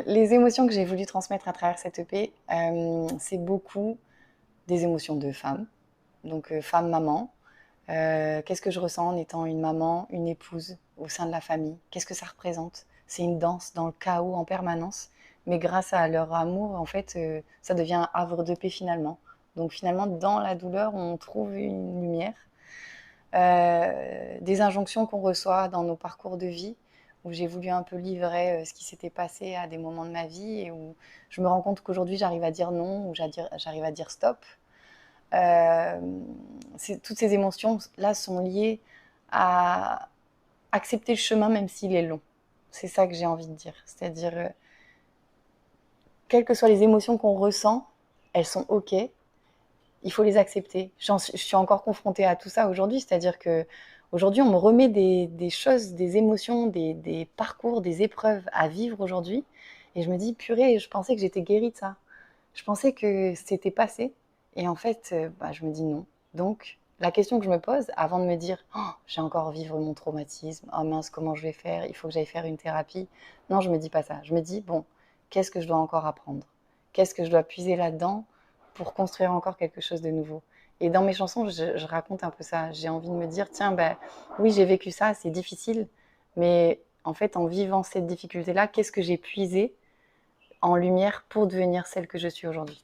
Les émotions que j'ai voulu transmettre à travers cette EP, c'est beaucoup des émotions de femme, donc femme-maman. Qu'est-ce que je ressens en étant une maman, une épouse au sein de la famille? Qu'est-ce que ça représente? C'est une danse dans le chaos en permanence, mais grâce à leur amour, en fait, ça devient un havre de paix finalement. Donc finalement, dans la douleur, on trouve une lumière. Des injonctions qu'on reçoit dans nos parcours de vie, où j'ai voulu un peu livrer ce qui s'était passé à des moments de ma vie et où je me rends compte qu'aujourd'hui j'arrive à dire non, ou j'arrive à dire stop. Euh, Toutes ces émotions-là sont liées à accepter le chemin même s'il est long. C'est ça que j'ai envie de dire. C'est-à-dire, quelles que soient les émotions qu'on ressent, elles sont OK. Il faut les accepter. Je suis encore confrontée à tout ça aujourd'hui, c'est-à-dire que aujourd'hui on me remet des choses, des émotions, des parcours, des épreuves à vivre aujourd'hui, et je me dis purée, je pensais que j'étais guérie de ça, je pensais que c'était passé, et en fait, je me dis non. Donc la question que je me pose avant de me dire oh, j'ai encore vivre mon traumatisme, oh mince comment je vais faire, il faut que j'aille faire une thérapie. Non, je me dis pas ça. Je me dis bon, qu'est-ce que je dois encore apprendre? Qu'est-ce que je dois puiser là-dedans pour construire encore quelque chose de nouveau. Et dans mes chansons, je raconte un peu ça. J'ai envie de me dire, tiens, oui, j'ai vécu ça, c'est difficile, mais en fait, en vivant cette difficulté-là, qu'est-ce que j'ai puisé en lumière pour devenir celle que je suis aujourd'hui?